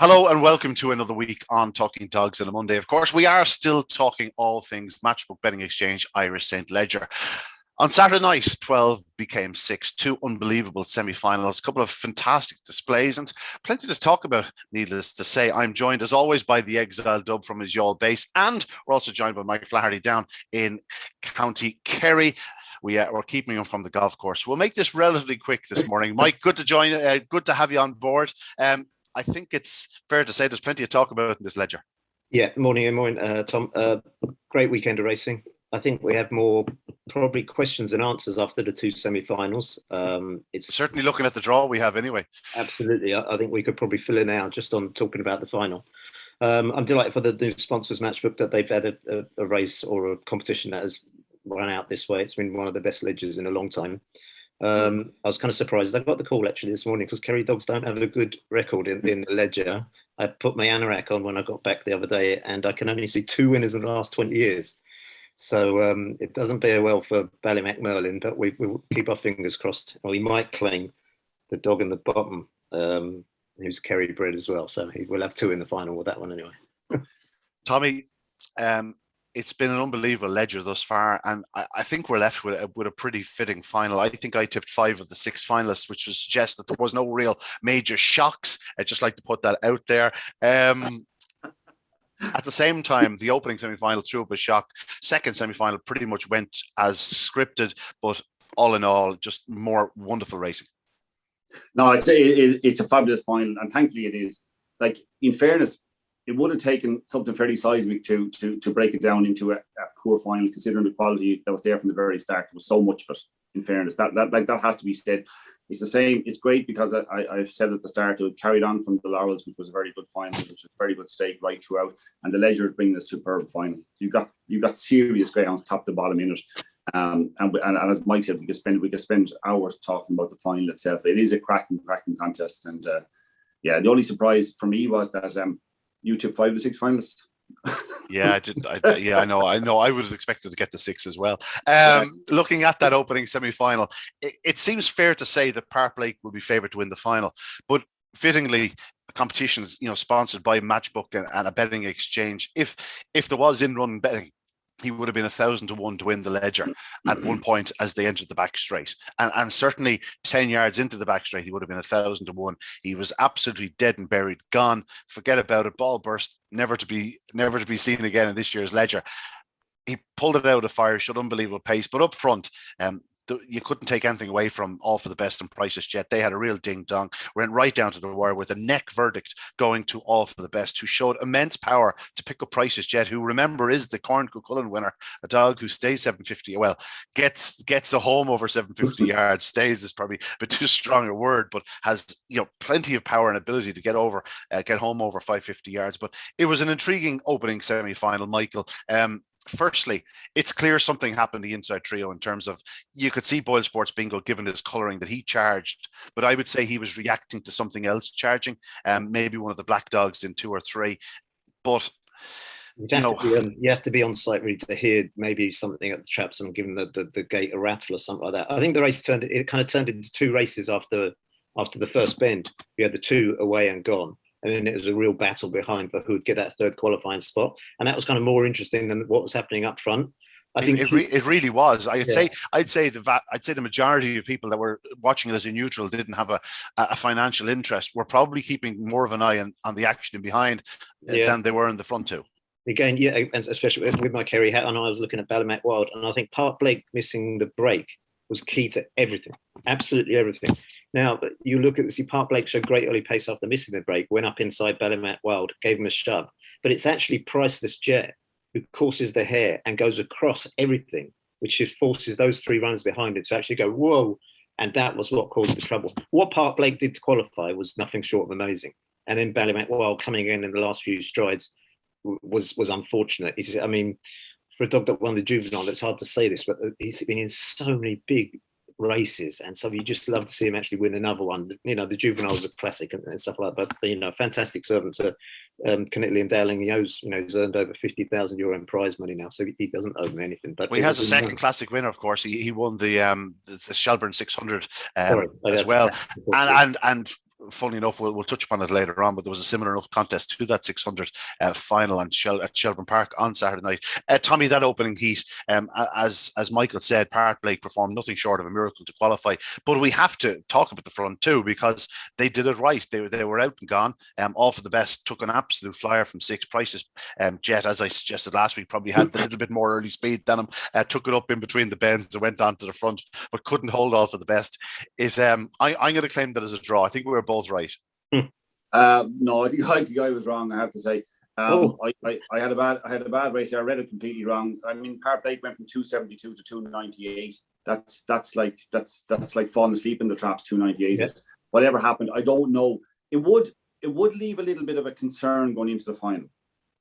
Hello and welcome to another week on Talking Dogs on a Monday. Of course, we are still talking all things Matchbook Betting Exchange, Irish St. Ledger. On Saturday night, 12 became 6, two unbelievable semi-finals, a couple of fantastic displays and plenty to talk about, needless to say. I'm joined as always by the Exile Dub from his Youghal base, and we're also joined by Mike Flaherty down in County Kerry. We're keeping him from the golf course. We'll make this relatively quick this morning. Mike, good to join. Good to have you on board. I think it's fair to say there's plenty to talk about in this ledger. Yeah, morning, Tom. Great weekend of racing. I think we have more probably questions than answers after the two semi-finals. It's certainly looking at the draw we have anyway. Absolutely. I think we could probably fill in now just on talking about the final. I'm delighted for the new sponsors Matchbook that they've had a race or a competition that has run out this way. It's been one of the best ledgers in a long time. I was kind of surprised. I got the call actually this morning because Kerry dogs don't have a good record in the ledger. I put my anorak on when I got back the other day, and I can only see two winners in the last 20 years. So it doesn't bear well for Ballymac Merlin, but we'll keep our fingers crossed. Well, he might claim the dog in the bottom, who's Kerry bred as well. So he will have two in the final with that one anyway. Tommy, it's been an unbelievable ledger thus far, and I think we're left with a pretty fitting final. I think I tipped 5 of the 6 finalists, which would suggest that there was no real major shocks. I'd just like to put that out there. At the same time, the opening semi-final threw up a shock. Second semi-final pretty much went as scripted, but all in all, just more wonderful racing. No, it's a fabulous final, and thankfully it is. Like, in fairness, it would have taken something fairly seismic to break it down into a poor final, considering the quality that was there from the very start. There was so much of it, in fairness. That has to be said. It's the same. It's great because I've said at the start, it carried on from the Laurels, which was a very good final, which was a very good stake right throughout. And the Ledger is bringing a superb final. You've got serious greyhounds top to bottom in it. And as Mike said, we could spend hours talking about the final itself. It is a cracking contest. And the only surprise for me was that you tipped 5 of the 6 finalists. Yeah, I did. I know. I would have expected to get the 6 as well. Looking at that opening semi-final, it seems fair to say that Park Lake will be favoured to win the final. But fittingly, a competition, sponsored by Matchbook and a betting exchange. If there was in-run betting, he would have been 1,000 to 1 to win the ledger at one point as they entered the back straight. And certainly 10 yards into the back straight, he would have been 1,000 to 1. He was absolutely dead and buried, gone. Forget about it. Ball burst, never to be seen again in this year's ledger. He pulled it out of fire, showed unbelievable pace. But up front, you couldn't take anything away from All for the Best and Priceless Jet. They had a real ding-dong, went right down to the wire with a neck verdict going to All for the Best, who showed immense power to pick up Priceless Jet, who, remember, is the Corn Cuchulainn winner, a dog who stays 750, well, gets a home over 750 yards. Stays is probably a bit too strong a word, but has plenty of power and ability to get home over 550 yards. But it was an intriguing opening semi-final, Michael. Firstly, it's clear something happened in the inside trio in terms of, you could see Boyle Sports Bingo given his colouring that he charged, but I would say he was reacting to something else charging, maybe one of the black dogs in 2 or 3. But you have to be on site really to hear maybe something at the traps and giving the gate a rattle or something like that. I think the race turned into 2 races after the first bend. We had the 2 away and gone. And then it was a real battle behind for who would get that 3rd qualifying spot, and that was kind of more interesting than what was happening up front. I think it really was. I'd say the majority of people that were watching it as a neutral didn't have a financial interest. Were probably keeping more of an eye on the action behind than they were in the front 2. Again, and especially with my Kerry hat on, I was looking at Ballymac Wild, and I think Park Lake missing the break was key to everything, absolutely everything. Now, you look at Park Lake showed great early pace after missing the break, went up inside Ballymac Wild, gave him a shove. But it's actually Priceless Jet who courses the hare and goes across everything, which forces those 3 runs behind it to actually go, whoa. And that was what caused the trouble. What Park Lake did to qualify was nothing short of amazing. And then Ballymac Wild coming in the last few strides was unfortunate. For a dog that won the juvenile, it's hard to say this, but he's been in so many big races, and so you just love to see him actually win another one. The juveniles are classic and stuff like that. But fantastic servant to Connectly and Dowling. He's earned over €50,000 in prize money now, so he doesn't owe me anything. But he has a second classic winner, of course. He won the Shelbourne 600 as well, and funny enough, we'll touch upon it later on, but there was a similar enough contest to that 600 final at Shelbourne Park on Saturday night. Tommy, that opening heat, as Michael said, Park Blake performed nothing short of a miracle to qualify. But we have to talk about the front too, because they did it right. They were out and gone. All for the best, took an absolute flyer from 6. Price's Jet, as I suggested last week, probably had a little bit more early speed than him. Took it up in between the bends and went on to the front, but couldn't hold All for the Best. I'm going to claim that as a draw. I think we were both right. No, I think I was wrong, I have to say. I had a bad race there. I read it completely wrong. I mean, Park Blake went from 272 to 298. That's like falling asleep in the traps. 298. Yes. Whatever happened, I don't know. It would leave a little bit of a concern going into the final.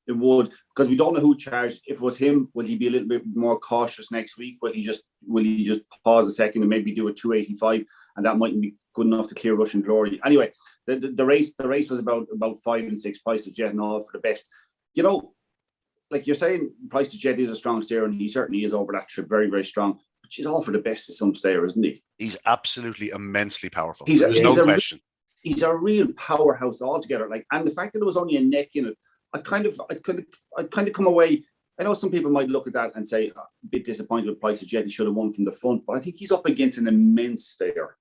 It would, because we don't know who charged. If it was him, will he be a little bit more cautious next week? Will he just pause a second and maybe do a 285, and that mightn't be good enough to clear Russian Glory? Anyway, the race was about 5 and 6. Price to Jet and All for the Best. You know, like you're saying, Price to Jet is a strong stayer, and he certainly is over that trip, very, very strong. But she's All for the Best is some stayer, isn't he? He's absolutely immensely powerful. There's no question. He's a real powerhouse altogether. Like, and the fact that there was only a neck in it, I kind of come away. I know some people might look at that and say a bit disappointed with Price of Jet. He should have won from the front, but I think he's up against an immense stayer.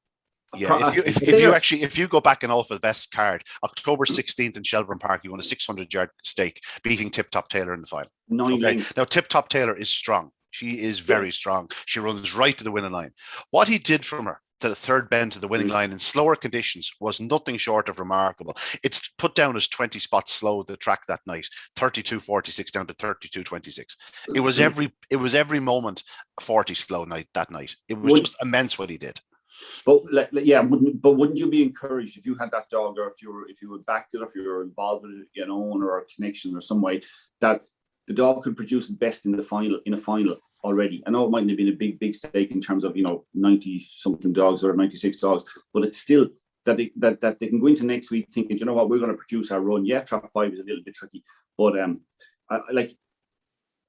Yeah, if you go back and All for the Best card, October 16th in Shelbourne Park, he won a 600-yard stake, beating Tip Top Taylor in the final. Now, Tip Top Taylor is strong. She is very strong. She runs right to the winning line. What he did from her to the third bend to the winning line in slower conditions was nothing short of remarkable. It's put down as 20 spots slow the track that night, 32.46 down to 32.26. It was every moment 40 slow night that night. It was just immense what he did. But wouldn't you be encouraged if you had that dog, or if you had backed it, or if you were involved with it, you know, or a connection or some way, that the dog could produce the best in a final already? I know it mightn't have been a big stake in terms of, 90 something dogs or 96 dogs, but it's still that they can go into next week thinking, you know what, we're going to produce our run. Yeah, trap 5 is a little bit tricky, but like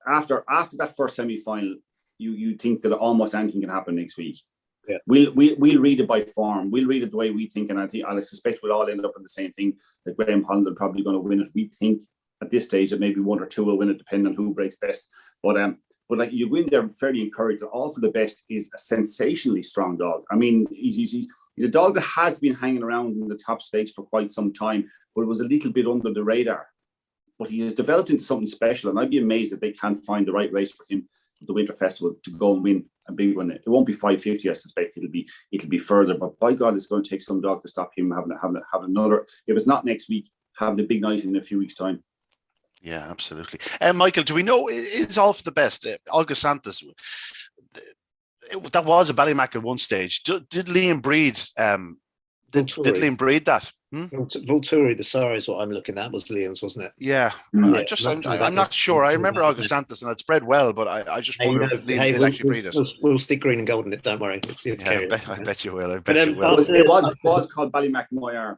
after that first semi-final, you think that almost anything can happen next week. Yeah, we'll read it by form. We'll read it the way we think, and I suspect we'll all end up in the same thing. That Graham Holland are probably going to win it. We think at this stage that maybe 1 or 2 will win it, depending on who breaks best. But like, you win there fairly encouraged. All for the Best is a sensationally strong dog. I mean, he's a dog that has been hanging around in the top stakes for quite some time, but it was a little bit under the radar. But he has developed into something special, and I'd be amazed if they can't find the right race for him at the Winter Festival to go and win a big one. It won't be 550, I suspect. It'll be further. But by God, it's going to take some dog to stop him having another. If it's not next week, having a big night in a few weeks' time. Yeah, absolutely. Michael, do we know is All for the Best? August Santos, that was a Ballymac at one stage. Did Liam breed? Did Liam breed that? Vulturi, the Sara is what I'm looking at. Was Lyons, wasn't it? Yeah. I'm not sure. I remember August Santos, and it spread well, but I just wonder if Liam did actually breed it. We'll stick green and gold in it. Don't worry. It's Kerry. I bet you will. It was called Ballymac Moyar.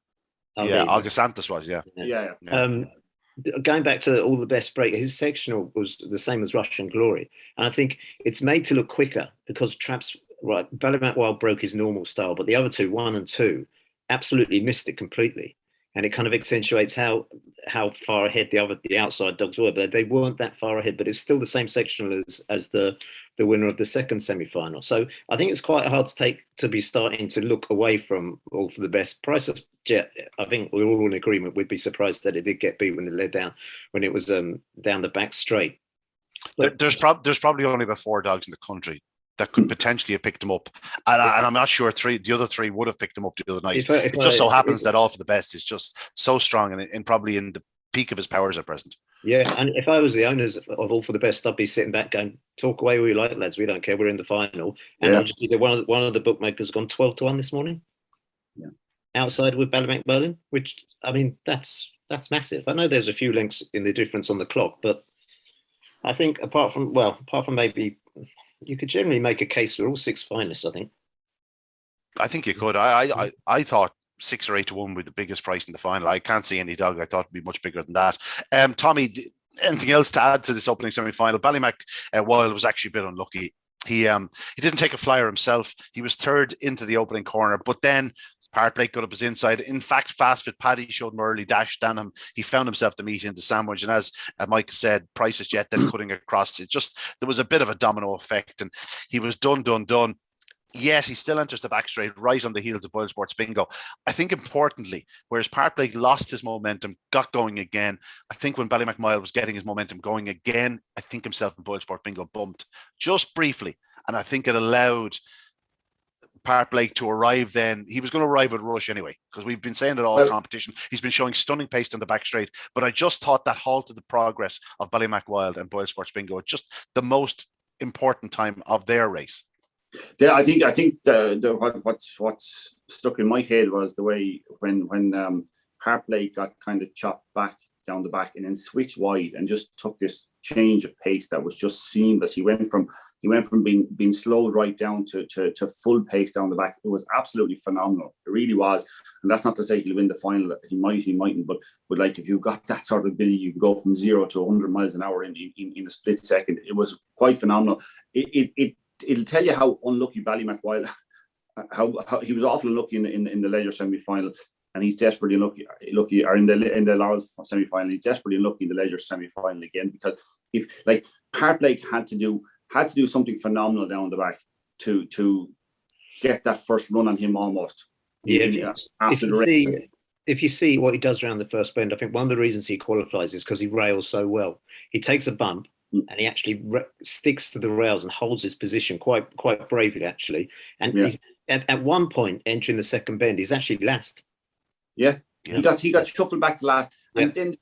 August Santos was. Yeah. Going back to All the Best break, his sectional was the same as Russian Glory, and I think it's made to look quicker because traps. Right, Ballymac Wild broke his normal style, but the other two, 1 and 2, absolutely missed it completely, and it kind of accentuates how far ahead the outside dogs were. But they weren't that far ahead, but it's still the same sectional as the winner of the second semi-final. So I think it's quite hard to be starting to look away from All for the Best. Price of Jet, I think we're all in agreement. We'd be surprised that it did get beat when it led down, when it was down the back straight. But there's probably only about 4 dogs in the country that could potentially have picked him up, and I'm not sure the other 3 would have picked him up the other night. It just so happens that All for the Best is just so strong and probably in the peak of his powers at present. Yeah, and if I was the owners of All for the Best, I'd be sitting back going, talk away all you like, lads. We don't care. We're in the final. And I'll just either one of the bookmakers gone 12-1 this morning. Yeah, outside with Ballymac Berlin, which, I mean, that's massive. I know there's a few links in the difference on the clock, but I think apart from maybe, you could generally make a case for all 6 finalists, I think you could. I thought 6 or 8 to 1 with the biggest price in the final. I can't see any dog I thought would be much bigger than that. Tommy, anything else to add to this opening semi-final? Ballymac Wild was actually a bit unlucky. He didn't take a flyer himself. He was third into the opening corner, but then Park got up his inside. In fact, Fast Fit Paddy showed him early, dashed down him. He found himself the meat in the sandwich. And as Mike said, Price's Jet then cutting across. There was a bit of a domino effect, and he was done. Yes, he still enters the back straight right on the heels of Boyle Sports Bingo. I think importantly, whereas Park lost his momentum, got going again, I think when Ballymacmile was getting his momentum going again, I think himself and Boyle Sports Bingo bumped just briefly. And I think it allowed Park to arrive then. He was going to arrive with Rush anyway, because we've been saying it all competition. He's been showing stunning pace on the back straight. But I just thought that halted the progress of Ballymacmile and Boyle Sports Bingo at just the most important time of their race. Yeah, I think what's stuck in my head was the way when Park got kind of chopped back down the back and then switched wide and just took this change of pace that was just seamless. He went from being slowed right down to full pace down the back. It was absolutely phenomenal. It really was. And that's not to say he'll win the final. He mightn't. But like, if you've got that sort of ability, you can go from 0 to 100 miles an hour in a split second. It was quite phenomenal. It'll tell you how unlucky Ballymacmile, how he was awfully unlucky in the Leisure semi-final, and he's desperately lucky, or in the Laurels semi-final, he's desperately unlucky in the Leisure semi-final again, because if like Park had to do something phenomenal down the back to get that first run on him almost. Yeah, if you see what he does around the first bend, I think one of the reasons he qualifies is because he rails so well. He takes a bump, and he actually sticks to the rails and holds his position quite bravely, actually. And he's, at one point entering the second bend, he's actually last. Yeah. He got shuffled back to last, and then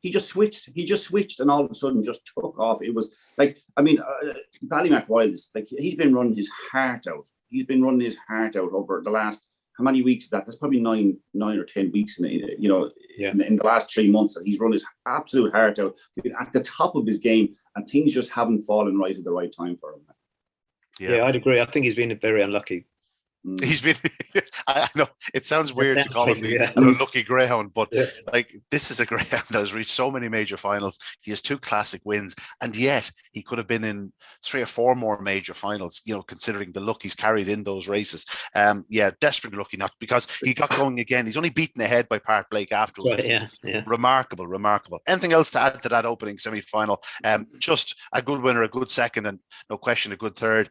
he just switched, and all of a sudden just took off. It was like, I mean, Ballymacmile is like, he's been running his heart out. He's been running his heart out over the last, how many weeks is that? That's probably nine or 10 weeks in the last 3 months that he's run his absolute heart out at the top of his game, and things just haven't fallen right at the right time for him. Yeah, I'd agree. I think he's been very unlucky. He's been, I know it sounds weird to call him an unlucky greyhound, but like, this is a greyhound that has reached so many major finals. He has 2 classic wins, and yet he could have been in 3 or 4 more major finals, considering the luck he's carried in those races. Desperately lucky not, because he got going again. He's only beaten ahead by Park afterwards. Remarkable. Anything else to add to that opening semi-final? Just a good winner, a good second, and no question a good third.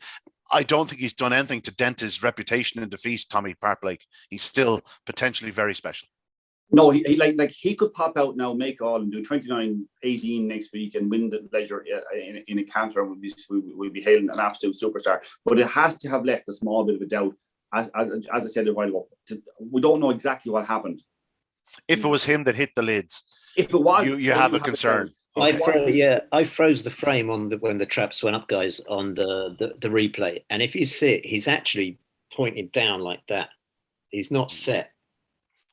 I don't think he's done anything to dent his reputation in defeat, Tommy Park. He's still potentially very special. No, he could pop out now, make all, and do 29-18 next week and win the Leisure in a canter, and we'll be hailing an absolute superstar. But it has to have left a small bit of a doubt, as I said a while ago. We don't know exactly what happened. If it was him that hit the lids, if it was, you have a concern. I froze the frame when the traps went up, guys, on the replay. And if you see it, he's actually pointed down like that. He's not set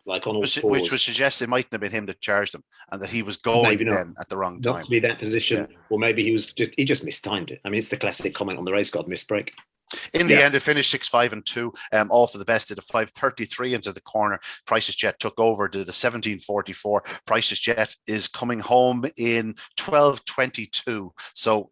like on all fours. Which would suggest it mightn't have been him that charged him, and that he was going then at the wrong time. Not to be that position, or maybe he just mistimed it. I mean, it's the classic comment on the race god, misbreak. In the end, it finished 6-5-2, all for the best. Did a 5:33 into the corner. Price's Jet took over, did a 17:44. Price's Jet is coming home in 12:22. So,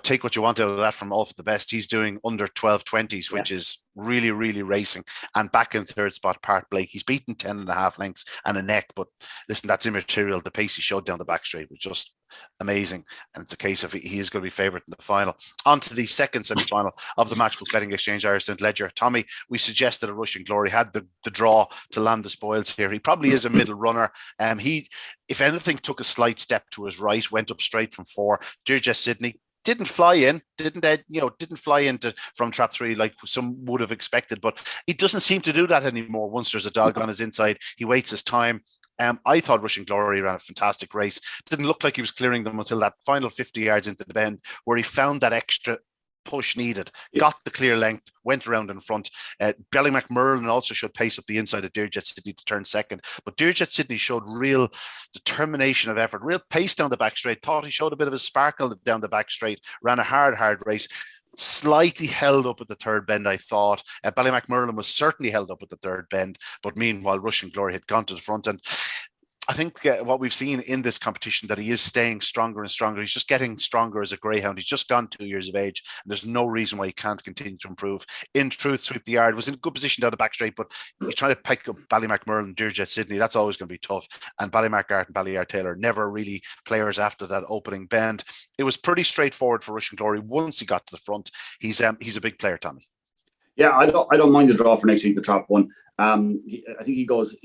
take what you want out of that from all for the best. He's doing under 12:20s, which is really, really racing. And back in third spot, Park He's beaten 10.5 lengths and a neck, but listen, that's immaterial. The pace he showed down the back straight was just amazing, and it's a case of he is going to be favourite in the final. On to the second semi-final of the Matchbook Betting Exchange Irish St Ledger. Tommy, we suggested a Rushing Glory had the draw to land the spoils here. He probably is a middle runner. He, if anything, took a slight step to his right, went up straight from 4. Dearjet Sydney didn't fly in, didn't fly into from trap 3 like some would have expected, but he doesn't seem to do that anymore. Once there's a dog on his inside, he waits his time. I thought Rushing Glory ran a fantastic race. Didn't look like he was clearing them until that final 50 yards into the bend, where he found that extra push needed, got the clear length, went around in front. Ballymacmile also showed pace up the inside of Dearjet Sydney to turn second, but Dearjet Sydney showed real determination of effort, real pace down the back straight. Thought he showed a bit of a sparkle down the back straight, ran a hard race. Slightly held up at the third bend, I thought. Ballymacmile was certainly held up at the third bend, but meanwhile Rushing Glory had gone to the front, and I think what we've seen in this competition, that he is staying stronger and stronger. He's just getting stronger as a greyhound. He's just gone 2 years of age. And there's no reason why he can't continue to improve. In truth, Sweep the Yard was in a good position down the back straight, but you're trying to pick up Ballymacmurlen and Dearjet Sydney. That's always going to be tough. And Ballymacart and Ballyard Taylor never really players after that opening bend. It was pretty straightforward for Russian Glory once he got to the front. He's a big player, Tommy. Yeah, I don't mind the draw for next week, the trap one. I think he goes.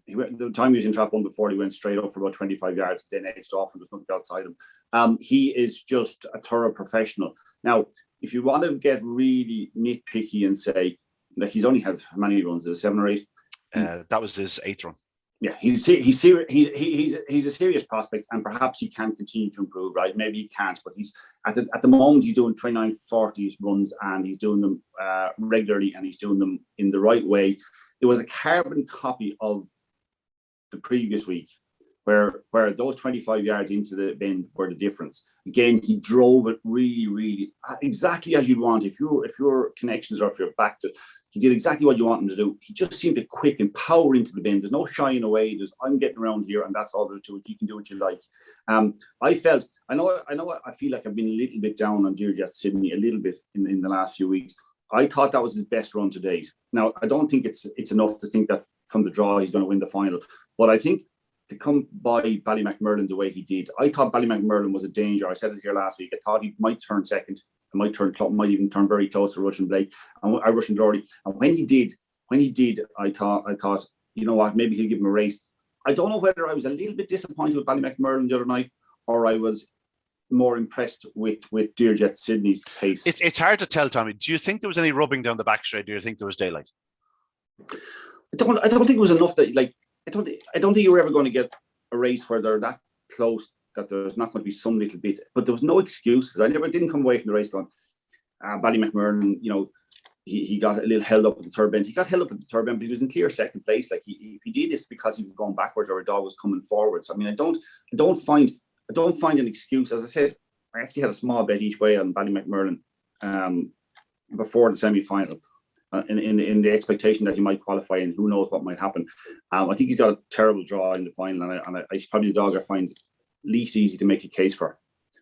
The time he was in trap one before, he went straight up for about 25 yards, then edged off, and there's nothing outside him. He is just a thorough professional. Now, if you want to get really nitpicky and say that he's only had how many runs? Is it 7 or 8? That was his 8th run. Yeah, he's a serious prospect, and perhaps he can continue to improve. Right? Maybe he can't, but he's at the moment he's doing 29, 40 runs, and he's doing them regularly, and he's doing them in the right way. It was a carbon copy of the previous week, where those 25 yards into the bend were the difference. Again, he drove it really, really exactly as you'd want. If your connections are, if you're back to, he did exactly what you want him to do. He just seemed to quick and power into the bend. There's no shying away. There's I'm getting around here, and that's all there's to it. You can do what you like. I feel like I've been a little bit down on Dearjet Sydney a little bit in the last few weeks. I thought that was his best run to date. Now, I don't think it's enough to think that from the draw he's going to win the final. But I think to come by Ballymacmurlen the way he did, I thought Ballymacmurlen was a danger. I said it here last week. I thought he might turn second. Might even turn very close to Russian Blake and Russian Glory. And when he did, I thought, you know what, maybe he'll give him a race. I don't know whether I was a little bit disappointed with Ballymacmurlen the other night, or I was more impressed with Dearjet Sydney's pace. It's hard to tell, Tommy. Do you think there was any rubbing down the back straight? Do you think there was daylight? I don't think it was enough that I don't think you were ever going to get a race where they're that close that there's not going to be some little bit, but there was no excuses. I didn't come away from the race going, Ballymacmurlen, he got a little held up at the third bend. He got held up at the third bend, but he was in clear second place. Like if he did this because he was going backwards or a dog was coming forwards. I mean, I don't find an excuse. As I said, I actually had a small bet each way on Ballymacmurlen before the semi-final. In the expectation that he might qualify, and who knows what might happen. I think he's got a terrible draw in the final, and he's probably the dog I find least easy to make a case for,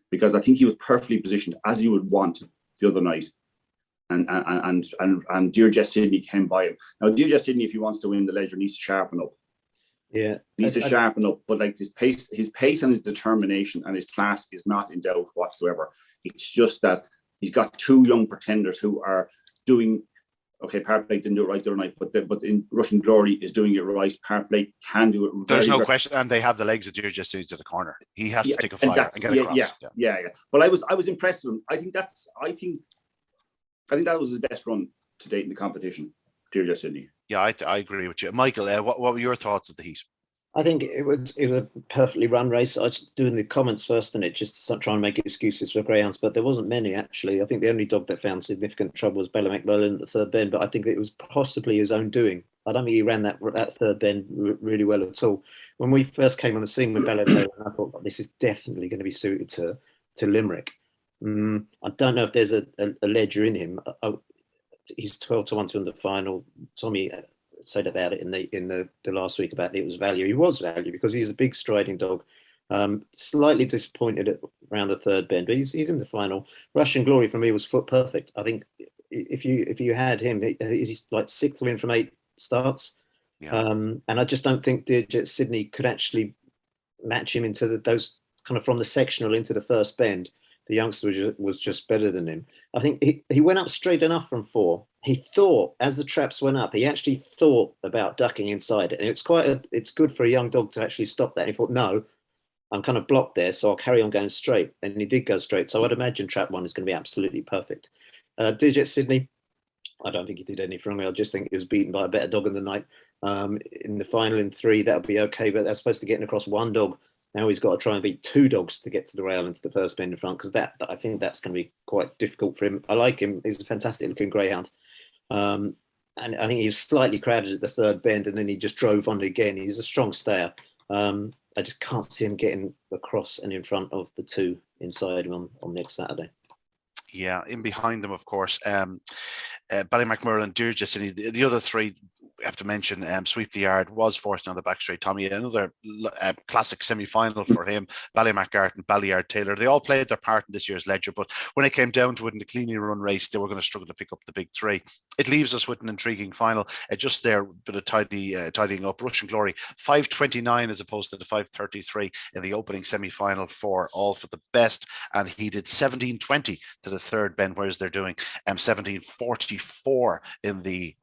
because I think he was perfectly positioned as you would want the other night, and Dearjet Sydney came by him. Now Dearjet Sydney, if he wants to win the Leger, needs to sharpen up. Yeah, sharpen up, but like his pace and his determination and his class is not in doubt whatsoever. It's just that he's got two young pretenders who are doing. Okay, Park Blake didn't do it right the other night, but in Russian Glory is doing it right. Park Blake can do it. There's no question, and they have the legs of Dearjet Sydney to the corner. He has to take a flyer and get across. Yeah. But I was impressed with him. I think that was his best run to date in the competition, Dearjet Sydney. Yeah, I agree with you, Michael. What were your thoughts of the heat? I think it was a perfectly run race. I was doing the comments first in it just to try and make excuses for greyhounds, but there wasn't many actually. I think the only dog that found significant trouble was Ballymacmurlen at the third bend, but I think it was possibly his own doing. I don't think he ran that third bend really well at all. When we first came on the scene with Ballymacmurlen, I thought this is definitely going to be suited to Limerick. I don't know if there's a ledger in him. He's 12-1 to win the final. Tommy said about it in the last week about it was value. He was value because he's a big striding dog. Slightly disappointed around the third bend, but he's in the final. Russian Glory for me was foot perfect. I think if you had him, he's like 6th win from 8 starts. Yeah. And I just don't think Dearjet Sydney could actually match him into those kind of from the sectional into the first bend. The youngster was just better than him. I think he went up straight enough from 4. He thought, as the traps went up, he actually thought about ducking inside it. And it's good for a young dog to actually stop that. And he thought, no, I'm kind of blocked there, so I'll carry on going straight. And he did go straight. So I'd imagine trap 1 is going to be absolutely perfect. Dearjet Sydney, I don't think he did anything wrong. I just think he was beaten by a better dog in the night. In the final in 3, that would be okay. But that's supposed to get across 1 dog. Now he's got to try and beat 2 dogs to get to the rail into the first bend in front, because I think that's going to be quite difficult for him. I like him. He's a fantastic looking greyhound. And I think he was slightly crowded at the third bend, and then he just drove on again. He's a strong stayer. I just can't see him getting across and in front of the 2 inside him on next Saturday. Yeah, in behind them, of course. Ballymacmurlen, Dearjet Sydney, the other 3, have to mention Sweep the Yard was forced on the back straight. Tommy, another classic semi-final for him. Ballymacartan, Ballyard, Taylor, they all played their part in this year's ledger, but when it came down to it in the cleanly run race, they were going to struggle to pick up the big three. It leaves us with an intriguing final. Just there, a bit of tidying up. Russian Glory, 5:29 as opposed to the 5:33 in the opening semi-final for All for the Best, and he did 17:20 to the third Ben, whereas they're doing 17:44 in the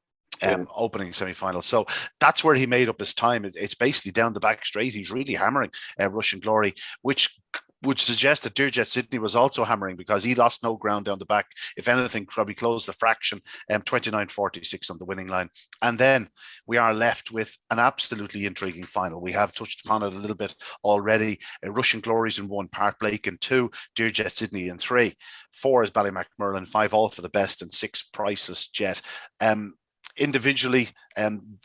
opening semi-final. So that's where he made up his time. It's basically down the back straight. He's really hammering Russian Glory, which would suggest that Dearjet Sydney was also hammering, because he lost no ground down the back. If anything, probably closed the fraction, 29-46 on the winning line. And then we are left with an absolutely intriguing final. We have touched upon it a little bit already. Russian Glories in 1, Park Blake in 2, Dearjet Sydney in 3, 4 is Ballymacmurlin, 5 All for the Best, and 6 Priceless Jet. Individually,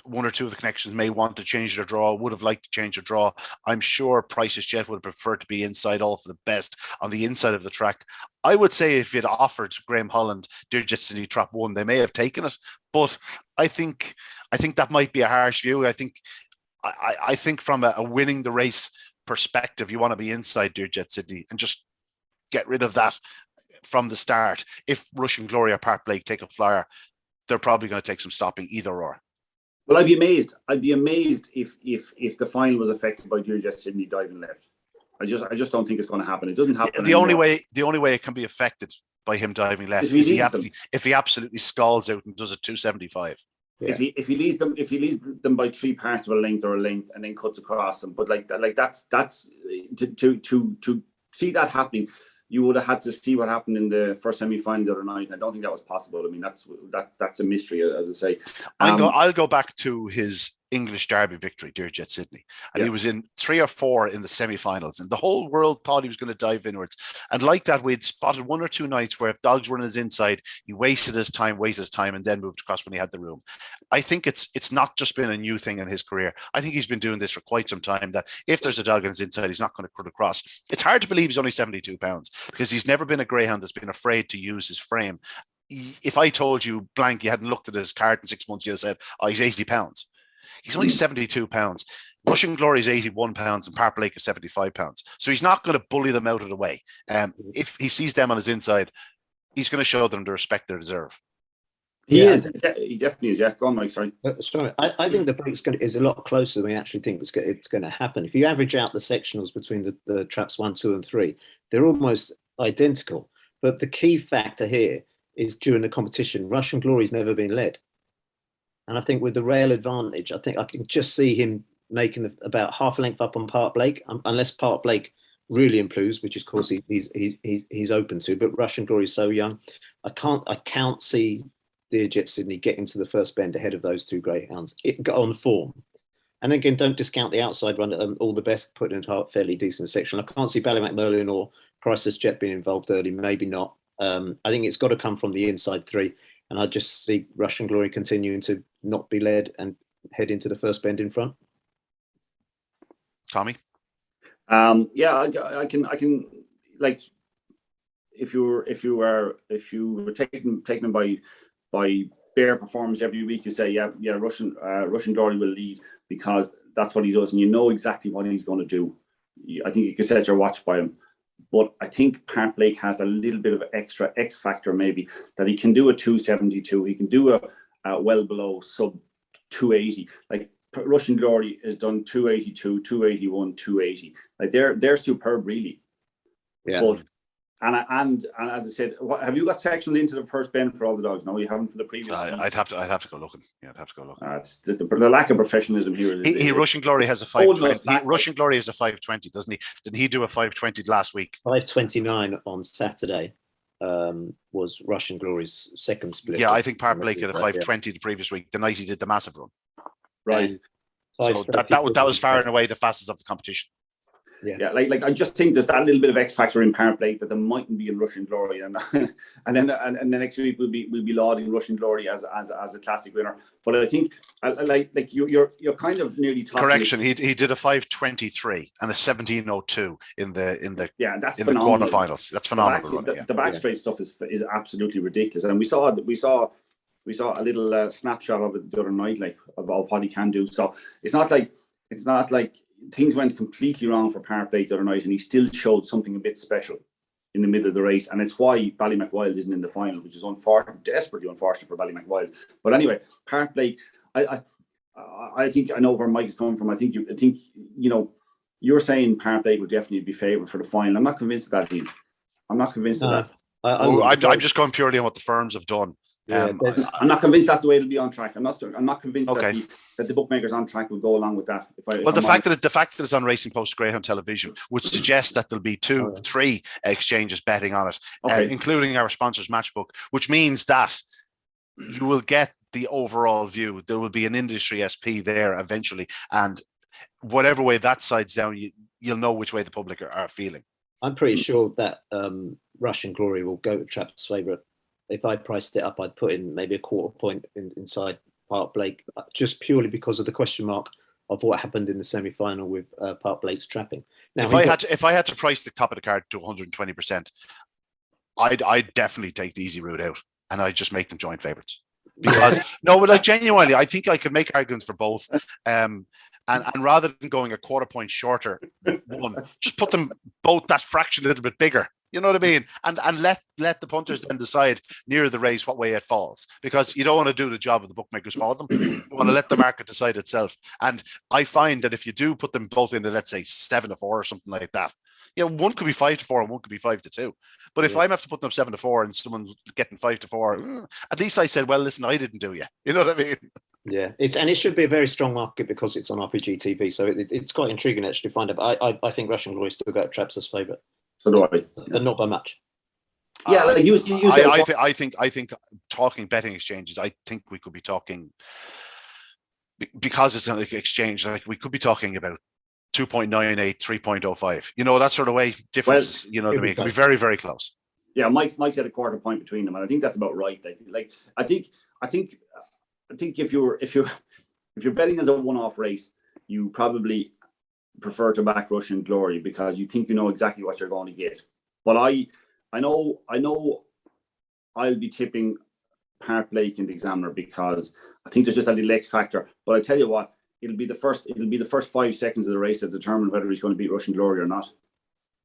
one or two of the connections may want to change their draw, would have liked to change their draw. I'm sure Price's Jet would have preferred to be inside All for the Best on the inside of the track. I would say if you'd offered Graham Holland Dearjet City Trap 1, they may have taken it, but I think that might be a harsh view. I think from a winning the race perspective, you want to be inside Dearjet City and just get rid of that from the start. If Russian Glory or Park Blake take a flyer, they're probably going to take some stopping, either or. Well, I'd be amazed. I'd be amazed if the final was affected by Dearjet Sydney diving left. I just don't think it's going to happen. It doesn't happen. The only way it can be affected by him diving left is if he absolutely scalds out and does a 275. Yeah. If he leads them by 3 parts of a length and then cuts across them, but that's to see that happening. You would have had to see what happened in the first semi-final the other night. I don't think that was possible. I mean, that's a mystery, as I say. I'll go back to his English Derby victory, Dearjet Sydney. And he was in 3 or 4 in the semi-finals. And the whole world thought he was going to dive inwards. And like that, we'd spotted 1 or 2 nights where if dogs were in his inside, he wasted his time, and then moved across when he had the room. I think it's not just been a new thing in his career. I think he's been doing this for quite some time, that if there's a dog in his inside, he's not going to cut across. It's hard to believe he's only 72 pounds, because he's never been a greyhound that's been afraid to use his frame. If I told you, blank, you hadn't looked at his card in 6 months, you'd have said, oh, he's 80 pounds. He's only 72 pounds. Russian Glory is 81 pounds and Park Blake is 75 pounds. So he's not going to bully them out of the way. If he sees them on his inside, he's going to show them the respect they deserve. He definitely is. Yeah, go on, Mike. Sorry. I think the break is a lot closer than we actually think it's going to happen. If you average out the sectionals between the traps 1, 2, and 3, they're almost identical. But the key factor here is during the competition, Russian Glory's never been led. And I think with the rail advantage, I think I can just see him making about half a length up on Park Blake, unless Park Blake really improves, which of course he's open to. But Russian Glory is so young, I can't see Dearjet Sydney getting to the first bend ahead of those 2 greyhounds. It got on form, and then again, don't discount the outside run. All the Best put in a fairly decent section. I can't see Ballymacmurlin or Priceless Jet being involved early. Maybe not. I think it's got to come from the inside 3. And I just see Russian Glory continuing to not be led and head into the first bend in front. Tommy? I can like if you were taken them by bare performance every week, you say Russian Glory will lead because that's what he does, and you know exactly what he's going to do. I think you can set your watch by him. But I think Park Blake has a little bit of extra X factor, maybe, that he can do a 272. He can do a well below sub 280. Like Russian Glory has done 282, 281, 280. Like they're superb, really. Yeah. But and as I said, have you got sectioned into the first bend for all the dogs? No, you haven't for the previous. I'd have to go looking. Yeah, I'd have to go looking. It's the lack of professionalism here. Russian Glory has a 520. Russian Glory is a 520, doesn't he? Didn't he do a 520 last week? 529 on Saturday was Russian Glory's second split. Yeah, I think Park Blake had a 520 the previous week, the night he did the massive run. Right. So that was far and away the fastest of the competition. Yeah, like I just think there's that little bit of X factor in Park Blake that there mightn't be in Russian Glory, and then the next week we'll be lauding Russian Glory as a classic winner. But I think like you're kind of nearly tossing. Correction, he did a 523 and a 1702 in the that's in the quarterfinals. That's phenomenal. The back straight stuff is absolutely ridiculous, and we saw we saw a little snapshot of it the other night, like about what he can do. So it's not like things went completely wrong for Park Blake the other night, and he still showed something a bit special in the middle of the race, and it's why Ballymacwild isn't in the final, which is desperately unfortunate for Ballymacwild. But anyway, Park Blake, I think I know where Mike is coming from. I think you're saying Park Blake would definitely be favoured for the final. I'm not convinced of that, Ian. I'm not convinced of that. I'm just going purely on what the firms have done. Yeah, I'm not convinced that's the way it'll be on track. I'm not convinced that the bookmakers on track will go along with that. The fact that it's on Racing Post Greyhound Television would suggest that there'll be 2-3 exchanges betting on it, including our sponsors Matchbook, which means that you will get the overall view. There will be an industry SP there eventually, and whatever way that side's down, you'll know which way the public are feeling. I'm pretty sure that Russian Glory will go to Trapp's favourite. If I priced it up, I'd put in maybe a quarter point inside Park Blake, just purely because of the question mark of what happened in the semi-final with Park Blake's trapping. Now, if I had to price the top of the card to 120%, I'd definitely take the easy route out, and I'd just make them joint favourites. Because genuinely, I think I could make arguments for both. And rather than going a quarter point shorter, just put them both that fraction a little bit bigger. You know what I mean? And let the punters then decide near the race what way it falls, because you don't want to do the job of the bookmakers for them. You want to let the market decide itself. And I find that if you do put them both into, let's say, 7-4 or something like that, one could be 5-4 and one could be 5-2. But if I have to put them 7-4 and someone's getting 5-4, at least I said, well, listen, I didn't do you. You know what I mean? Yeah, it should be a very strong market because it's on RPG TV. So it's quite intriguing actually to find out. I think Russian Glory still got Traps as favourite. So do I. But not by much. Yeah, like you said, I think talking betting exchanges, I think we could be talking, because it's an exchange, like we could be talking about 2.98, 3.05. That sort of way difference. What I mean? It could be very, very close. Yeah, Mike said a quarter point between them, and I think that's about right. Like I think if you're betting as a one-off race, you probably prefer to back Russian Glory because you think you know exactly what you're going to get. But I know I'll be tipping Park Blake in the Examiner because I think there's just a little X factor. But I tell you what, it'll be the first 5 seconds of the race to determine whether he's going to beat Russian Glory or not.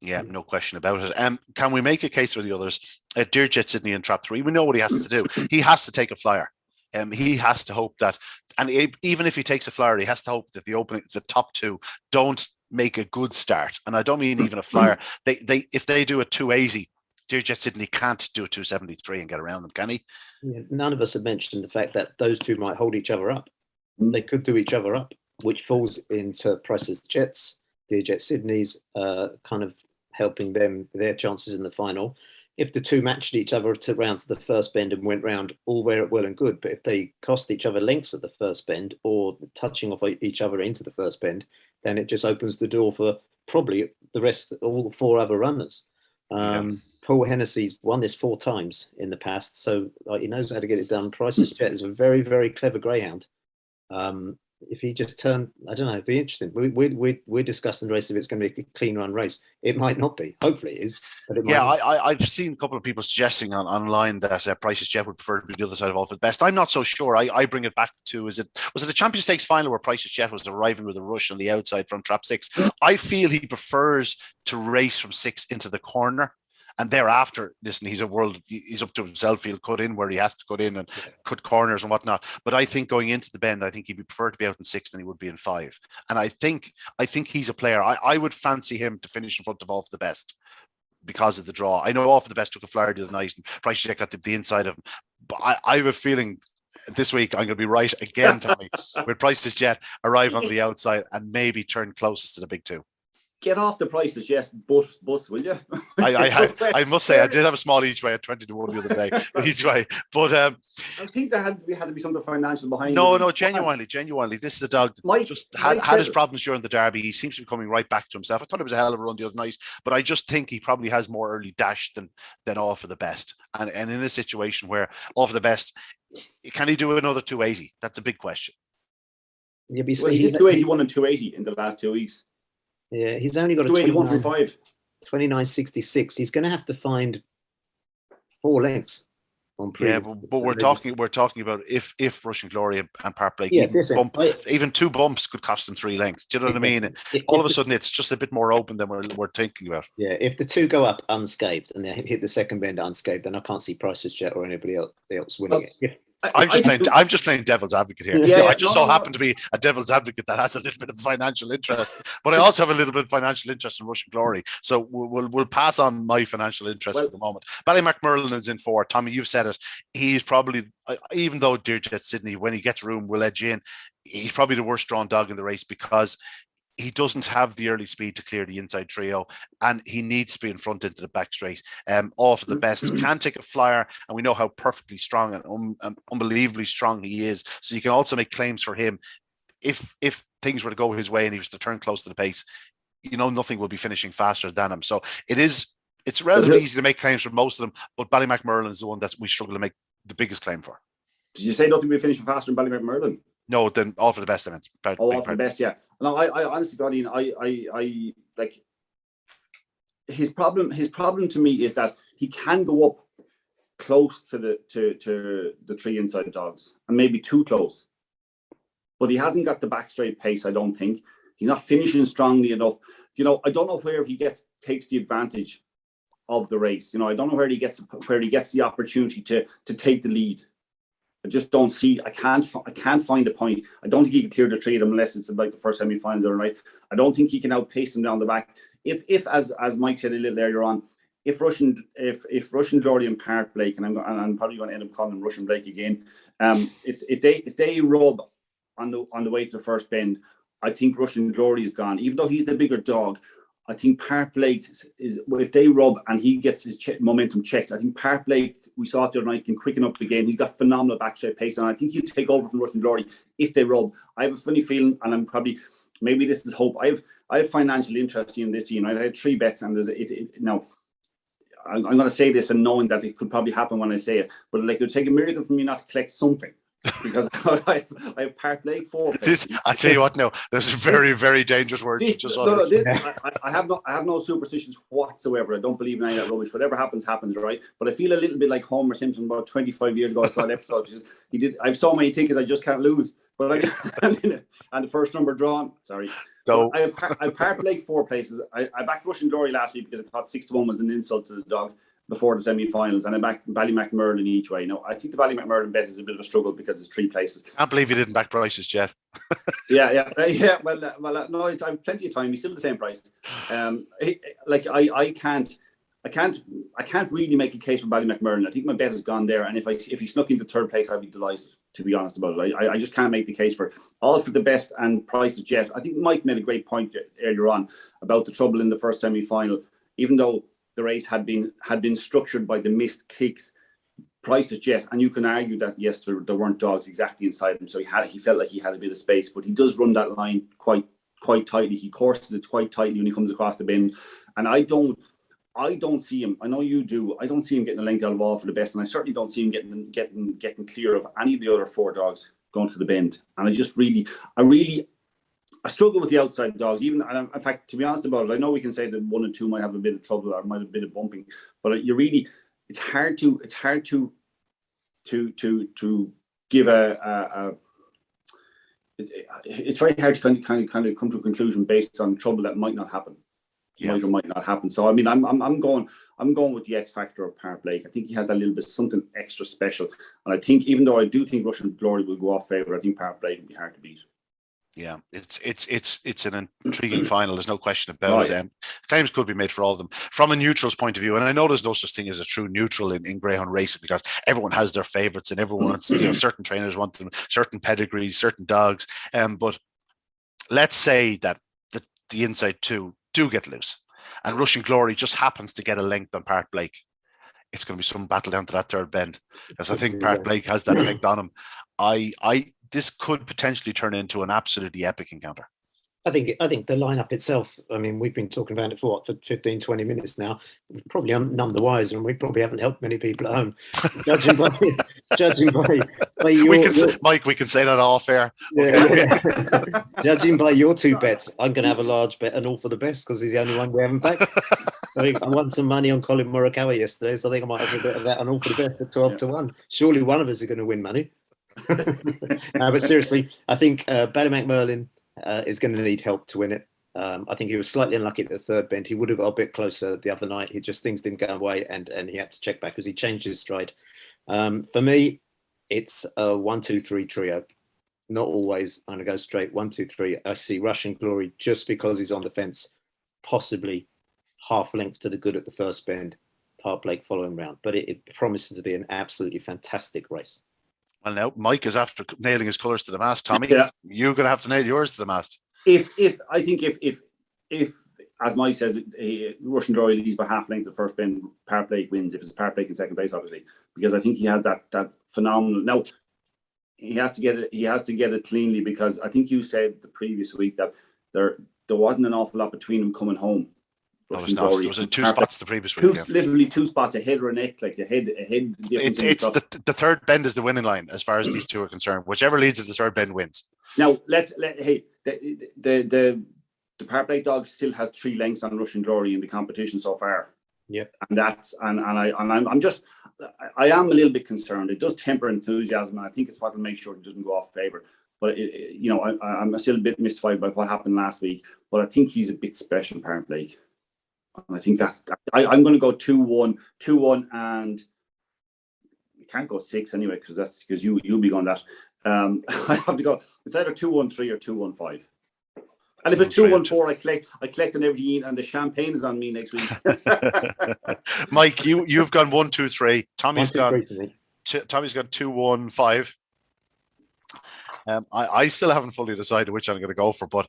Yeah, no question about it. Can we make a case for the others? Dearjet Sydney in Trap 3, we know what he has to do. He has to take a flyer. He has to hope that, and even if he takes a flyer, he has to hope that the top 2 don't make a good start. And I don't mean even a flyer. If they do a 280, Dearjet Sydney can't do a 273 and get around them, can he? Yeah, none of us have mentioned the fact that those two might hold each other up. They could do each other up, which falls into Price's Jets, Dearjet Sydney's kind of helping them their chances in the final. If the two matched each other round to the first bend and went round, all very well and good. But if they cost each other lengths at the first bend or touching off each other into the first bend, then it just opens the door for probably the rest, all 4 other runners. Paul Hennessy's won this 4 times in the past, so he knows how to get it done. Price's Jet is a very, very clever greyhound. If he just turned, I don't know, it'd be interesting. We're discussing the race if it's going to be a clean run race. It might not be. Hopefully it is. But it might not. I've seen a couple of people suggesting online that Price's Jet would prefer to be the other side of Alfred Best. I'm not so sure. I bring it back to, was it the Champions Stakes final where Price's Jet was arriving with a rush on the outside from Trap 6? I feel he prefers to race from 6 into the corner. And thereafter, listen, he's up to himself. He'll cut in where he has to cut in and cut corners and whatnot. But I think going into the bend, I think he'd prefer to be out in 6 than he would be in 5. And I think he's a player. I would fancy him to finish in front of Off the Best because of the draw. I know Off the Best took a flyer the other night and Price got the inside of him. But I have a feeling this week I'm going to be right again, Tommy, with Price's Jet arrive on the outside and maybe turn closest to the big 2. Get off the Price's Jet bus, will you? I must say I did have a small each way at 20 to 1 the other day each way, but I think there had to be something financial behind. No, genuinely, this is a dog that just had his problems during the Derby. He seems to be coming right back to himself. I thought it was a hell of a run the other night, but I just think he probably has more early dash than All for the Best. And in a situation where All for the Best, can he do another 280? That's a big question. Yeah, he's 281 and 280 in the last 2 weeks. Yeah, he's only got a 281 from 5. 29.66. He's going to have to find 4 lengths Yeah, but we're talking about if Russian Glory and Park Blake, even 2 bumps could cost them 3 lengths. Do you know what I mean? All of a sudden, it's just a bit more open than we're thinking about. Yeah, if the 2 go up unscathed and they hit the second bend unscathed, then I can't see Price's Jet or anybody else winning it. I'm just playing devil's advocate here. Yeah, I just happen to be a devil's advocate that has a little bit of financial interest, but I also have a little bit of financial interest in Russian Glory. So we'll pass on my financial interest for the moment. Ballymacmurlan is in 4. Tommy, you've said it. He's probably, even though Dearjet Sydney, when he gets room, will edge in. He's probably the worst drawn dog in the race because he doesn't have the early speed to clear the inside trio, and he needs to be in front into the back straight. Off the best, can take a flyer, and we know how perfectly strong and unbelievably strong he is. So you can also make claims for him. If things were to go his way and he was to turn close to the pace, nothing will be finishing faster than him. So it's relatively easy to make claims for most of them, but Ballymacmurlan is the one that we struggle to make the biggest claim for. Did you say nothing will be finishing faster than Ballymacmurlan? No, then all for the best. I meant. All for the best, yeah. No, I honestly, Godin, I like his problem. His problem to me is that he can go up close to the 3 inside dogs, and maybe too close. But he hasn't got the back straight pace. I don't think he's not finishing strongly enough. I don't know where he takes the advantage of the race. I don't know where he gets the opportunity to take the lead. I just don't see. I can't find a point. I don't think he can clear the 3 of them unless it's like the first semi-final, right? I don't think he can outpace them down the back. If as Mike said a little earlier on, if Russian Glory and Park Blake, and I'm probably going to end up calling him Russian Blake again. If they rub on the way to the first bend, I think Russian Glory is gone. Even though he's the bigger dog, I think Park Blake is, if they rub and he gets his momentum checked, I think Park Blake, we saw it the other night, can quicken up the game. He's got phenomenal back straight pace, and I think he'll take over from Russian Glory if they rub. I have a funny feeling, and I'm probably, maybe this is hope. I have financial interest in this team. I had 3 bets, and now I'm going to say this and knowing that it could probably happen when I say it, but it would take a miracle for me not to collect something. Because I have Park Blake 4. I tell you what, no, this is very, very dangerous words. I have no superstitions whatsoever. I don't believe in any of that rubbish. Whatever happens, right? But I feel a little bit like Homer Simpson about 25 years ago. I saw an episode. I have so many tickets I just can't lose. But and the first number drawn. Sorry. So I have Park Blake 4 places. I backed Russian Glory last week because I thought 6-1 was an insult to the dog before the semi-finals, and I backed Ballymacmurlan each way. No, I think the Ballymacmurlan bet is a bit of a struggle because it's 3 places. I can't believe you didn't back Price's Jet. Yeah. Well, no, I have plenty of time. He's still the same price. I can't really make a case for Ballymacmurlan. I think my bet has gone there, and if he snuck into 3rd place, I'd be delighted. To be honest about it, I just can't make the case for it. All for the best and Price's Jet. I think Mike made a great point earlier on about the trouble in the first semi-final, even though the race had been structured by the missed kicks. Price's Jet, and you can argue that yes, there weren't dogs exactly inside him, so he felt like he had a bit of space, but he does run that line quite tightly. He courses it quite tightly when he comes across the bend, and I don't see him. I know you do. I don't see him getting a length out of all for the best, and I certainly don't see him getting clear of any of the other 4 dogs going to the bend. And I struggle with the outside dogs. Even, and in fact, to be honest about it, I know we can say that 1 and 2 might have a bit of trouble or might have a bit of bumping, but it's hard to give it's very hard to kind of come to a conclusion based on trouble that might not happen. Might or might not happen. So I mean, I'm going with the X factor of Park Blake. I think he has a little bit something extra special, and I think even though I do think Russian Glory will go off favourite, I think Park Blake will be hard to beat. Yeah, it's an intriguing final. There's no question about it. Claims could be made for all of them from a neutral's point of view, and I know there's no such thing as a true neutral in greyhound racing because everyone has their favourites and everyone wants, certain trainers want them, certain pedigrees, certain dogs. But let's say that the inside 2 do get loose, and Russian Glory just happens to get a length on Park Blake. It's going to be some battle down to that 3rd bend because I think Park Blake has that length on him. This could potentially turn into an absolutely epic encounter. I think the lineup itself, I mean, we've been talking about it for 15, 20 minutes now. We're probably none the wiser, and we probably haven't helped many people at home. judging by Mike, we can say that all fair. Yeah. Judging by your two bets, I'm going to have a large bet and all for the best because he's the only one we haven't backed. I won some money on Colin Morikawa yesterday, so I think I might have a bit of that and all for the best at 12-1. Surely one of us is going to win money. No, but seriously, I think Ballymac Merlin is going to need help to win it. I think he was slightly unlucky at the third bend. He would have got a bit closer the other night. Things didn't go away, and he had to check back because he changed his stride. For me, it's a 1-2-3 trio. Not always. I'm going to go straight 1-2-3. I see Rushing Glory just because he's on the fence, possibly half length to the good at the first bend. Park Blake following round, but it promises to be an absolutely fantastic race. Well, now Mike is after nailing his colours to the mast. Tommy, you're going to have to nail yours to the mast. If as Mike says, Russian Glory leads by half length the first bend, Park Blake wins. If it's Park Blake in second place, obviously, because I think he has that phenomenal. Now he has to get it cleanly, because I think you said the previous week that there wasn't an awful lot between them coming home. There was in two spots the previous week. Literally 2 spots ahead or a neck, like a head. It's the third bend is the winning line as far as these two are concerned. Whichever leads at the third bend wins. Now the Park Blake dog still has 3 lengths on Russian Glory in the competition so far. Yep. And I am a little bit concerned. It does temper enthusiasm, and I think it's what will make sure it doesn't go off favour. But I'm still a bit mystified by what happened last week. But I think he's a bit special, Park Blake. And I think that I'm going to go 2-1, and you can't go 6 anyway, because you'll be going that. I have to go. It's either 2-1-3 or 2-1-5. And if it's 2-1-4, I collect on everything, and the champagne is on me next week. Mike, you've gone 1-2-3. Tommy's 1-2-3 gone 2-1-5. I still haven't fully decided which I'm going to go for, but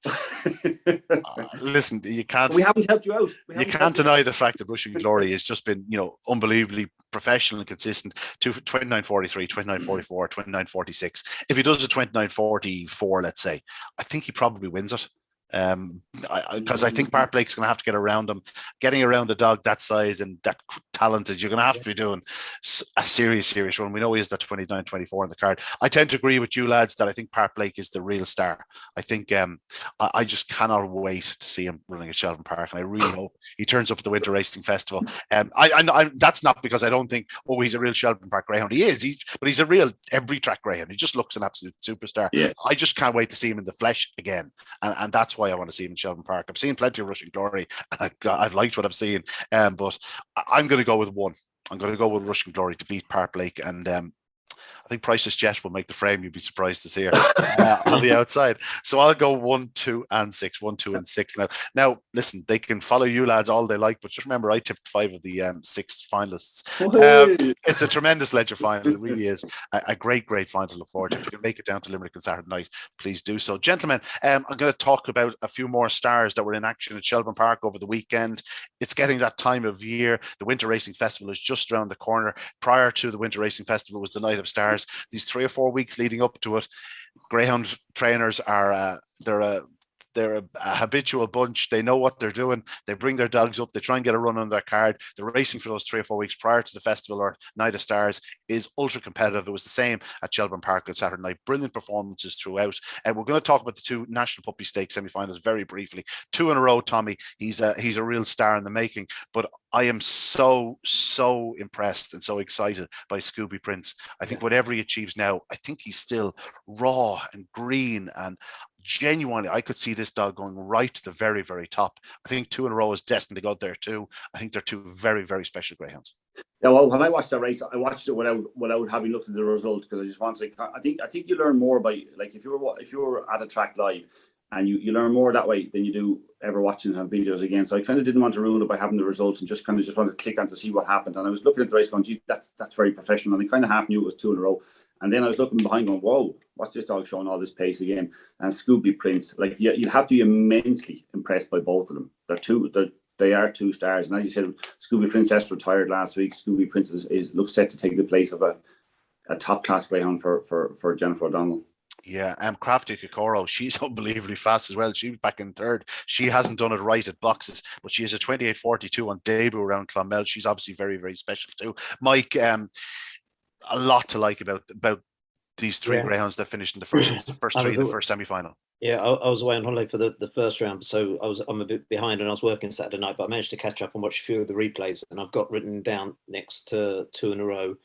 listen, you can't. We haven't helped you out. You can't deny the fact that Rushing Glory has just been, unbelievably professional and consistent. 29.43, 29.44, 29.46. If he does a 29.44, let's say, I think he probably wins it. Because I think Park Blake's going to have to get around him. Getting around a dog that size and that talented, you're going to have to be doing a serious run. We know he is that 29-24 in the card. I tend to agree with you lads that I think Park Blake is the real star. I think I just cannot wait to see him running at Shelbourne Park, and I really hope he turns up at the Winter Racing Festival. I that's not because I don't think he's a real Shelbourne Park Greyhound. He is, but he's a real every track Greyhound. He just looks an absolute superstar. Yeah. I just can't wait to see him in the flesh again, and that's why I want to see him in Shelbourne Park. I've seen plenty of Rushing Glory, and I've liked what I've seen, but I'm going to go with 1. I'm going to go with Rushing Glory to beat Park Blake, and I think Priceless Jet will make the frame. You'd be surprised to see her on the outside. So I'll go 1, 2, and 6. 1, 2, and 6. Now, listen, they can follow you lads all they like, but just remember, I tipped 5 of the 6 finalists. It's a tremendous Ledger final. It really is a great final to look forward to. If you can make it down to Limerick on Saturday night, please do so. Gentlemen, I'm going to talk about a few more stars that were in action at Shelbourne Park over the weekend. It's getting that time of year. The Winter Racing Festival is just around the corner. Prior to the Winter Racing Festival was the Night of Stars. These 3 or 4 weeks leading up to it, Greyhound trainers are they're a habitual bunch. They know what they're doing. They bring their dogs up. They try and get a run on their card. The racing for those 3 or 4 weeks prior to the festival or Night of Stars is ultra competitive. It was the same at Shelbourne Park on Saturday night. Brilliant performances throughout. And we're going to talk about the 2 National Puppy Stakes semi-finals very briefly. 2 in a row, Tommy. He's a real star in the making. But I am so impressed and so excited by Scooby Prince. I think whatever he achieves now, I think he's still raw and green, and genuinely, I could see this dog going right to the very, very top. I think 2 in a row is destined to go there too. I think they're 2 very, very special greyhounds. Yeah, well, when I watched that race, I watched it without having looked at the results, because I just want to say, I think you learn more by, like, if you're at a track live, and you learn more that way than you do ever watching on videos again. So I kind of didn't want to ruin it by having the results, and just wanted to click on to see what happened. And I was looking at the race going, geez, that's very professional. And I kind of half knew it was 2 in a row. And then I was looking behind going, whoa, what's this dog showing all this pace again? And Scooby Prince, like, you'd have to be immensely impressed by both of them. They are 2 stars. And as you said, Scooby Princess retired last week. Scooby Prince looks set to take the place of a top class greyhound for Jennifer O'Donnell. Yeah, Crafty Kokoro, she's unbelievably fast as well. She was back in 3rd. She hasn't done it right at boxes, but she has a 28.42 on debut around Clonmel. She's obviously very, very special too. Mike, a lot to like about these three greyhounds that finished in the first three in the first semi-final. Yeah, I was away on holiday for the first round, so I'm a bit behind, and I was working Saturday night, but I managed to catch up and watch a few of the replays, and I've got written down next to 2 in a row.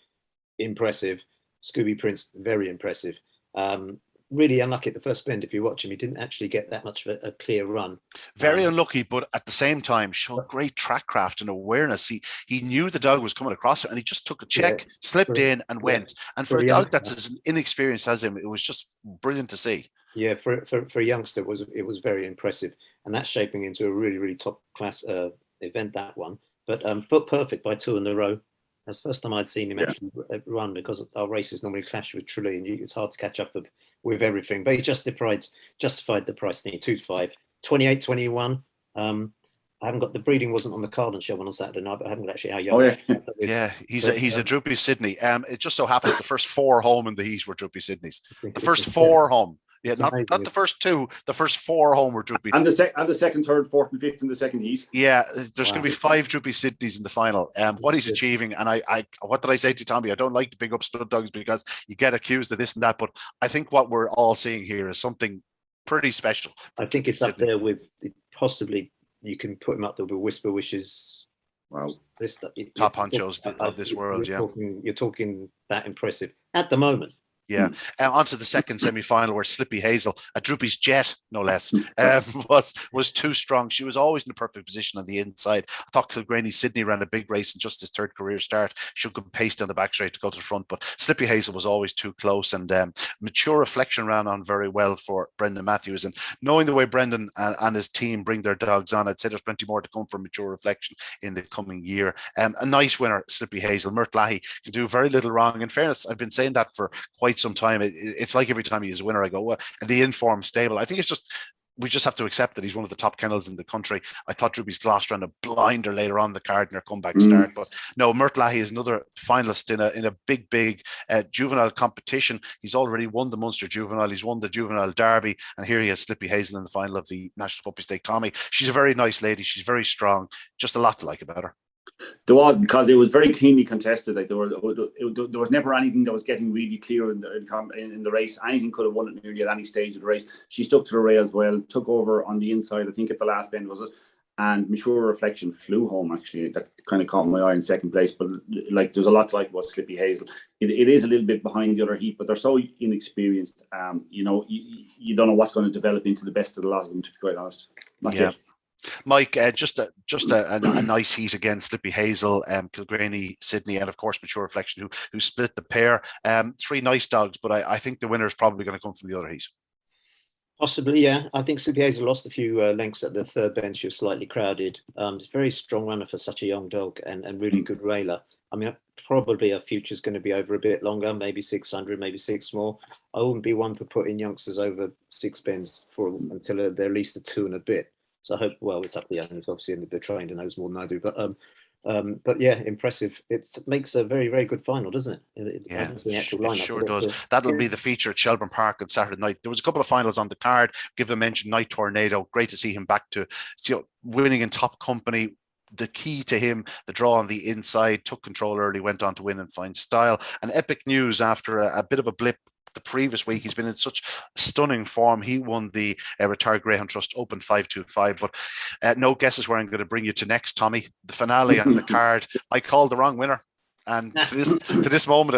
Impressive. Scooby Prince, very impressive. Really unlucky at the first bend. If you watch him, he didn't actually get that much of a clear run. Very unlucky, but at the same time, showed great track craft and awareness. He knew the dog was coming across it, and he just took a check, slipped in, and went. And for a dog that's as inexperienced as him, it was just brilliant to see. Yeah, for a youngster, it was very impressive, and that's shaping into a really, really top class event, that one. But foot perfect by 2 in a row. That's the first time I'd seen him actually run, because our races normally clash with Tralee, and it's hard to catch up with everything. But he justified the price, 2-5, 28-21. I haven't got the breeding wasn't on the card on Shelbourne on Saturday night, but I haven't got actually how young. Yeah, he's a Droopy Sydney. It just so happens the first 4 home in the heat were Droopy Sydneys. The first 4 home. Yeah, not the first 2. The first 4 home were Droopy. And the second, third, fourth, and fifth in the second heat. Yeah, there's going to be 5 Droopy Sydneys in the final. What he's achieving, and I what did I say to Tommy? I don't like to big up stud dogs because you get accused of this and that, but I think what we're all seeing here is something pretty special. I think it's up there with possibly you can put him up there with Whisper Wishes. Wow, top honchos of this world. You're talking that impressive at the moment. Yeah, on to the second semi-final where Slippy Hazel, a Droopy's jet, no less, was too strong. She was always in the perfect position on the inside. I thought Kilgraney Sydney ran a big race in just his 3rd career start. She could pace down the back straight to go to the front, but Slippy Hazel was always too close. And Mature Reflection ran on very well for Brendan Matthews. And knowing the way Brendan and his team bring their dogs on, I'd say there's plenty more to come from Mature Reflection in the coming year. A nice winner, Slippy Hazel. Mert Lahey can do very little wrong. In fairness, I've been saying that for quite some time. It's like every time he's a winner, I go, well, the informed stable. I think we just have to accept that he's one of the top kennels in the country. I thought Droopy's Gloss ran a blinder later on the card in her comeback start, but no, Mert Lahey is another finalist in a big juvenile competition. He's already won the Munster Juvenile, he's won the Juvenile Derby, and here he has Slippy Hazel in the final of the National Puppy Stake. Tommy, she's a very nice lady, she's very strong, just a lot to like about her. There was, because it was very keenly contested. Like there was never anything that was getting really clear in the race. Anything could have won it nearly at any stage of the race. She stuck to the rails well, took over on the inside. I think at the last bend was it, and Mature Reflection flew home. Actually, that kind of caught my eye in second place. But like, there's a lot to like about Slippy Hazel. It is a little bit behind the other heat, but they're so inexperienced. You don't know what's going to develop into the best of the lot of them. To be quite honest, not yet. Mike, just a nice heat again. Slippy Hazel, Kilgraney Sydney, and of course Mature Reflection, who split the pair. 3 nice dogs, but I think the winner is probably going to come from the other heat. Possibly, yeah. I think Slippy Hazel lost a few lengths at the 3rd bench. She was slightly crowded. It's a very strong runner for such a young dog, and really good railer. I mean, probably her future's going to be over a bit longer, maybe 600, maybe 6 more. I wouldn't be one for putting youngsters over 6 bends until they're at least a 2 and a bit. So I hope, well, it's up to the owners, obviously, and they're trained and knows more than I do. But yeah, impressive. It makes a very, very good final, doesn't it? It sure does. That'll be the feature at Shelbourne Park on Saturday night. There was a couple of finals on the card. Give a mention, Night Tornado. Great to see him back to winning in top company. The key to him, the draw on the inside, took control early, went on to win and find style. And epic news after a bit of a blip the previous week. He's been in such stunning form. He won the Retired Greyhound Trust Open 525, but no guesses where I'm going to bring you to next, Tommy. The finale on the card. I called the wrong winner. And to this moment,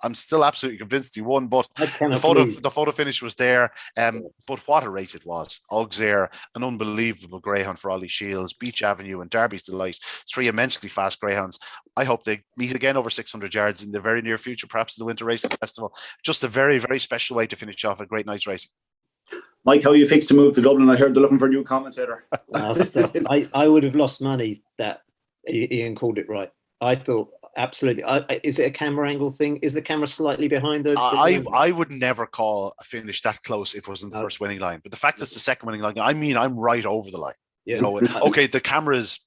I'm still absolutely convinced he won. But the photo finish was there. But what a race it was! Auxerre, an unbelievable greyhound for Ollie Shields, Beach Avenue, and Derby's Delight. 3 immensely fast greyhounds. I hope they meet again over 600 yards in the very near future, perhaps in the Winter Racing Festival. Just a very, very special way to finish off a great night's racing. Mike, how are you fixed to move to Dublin? I heard they're looking for a new commentator. I would have lost money that Ian called it right. I thought. Absolutely. Is it a camera angle thing? Is the camera slightly behind the I would never call a finish that close if it wasn't the first winning line. But the fact that it's the second winning line, I mean, I'm right over the line. Yeah. Okay, the camera is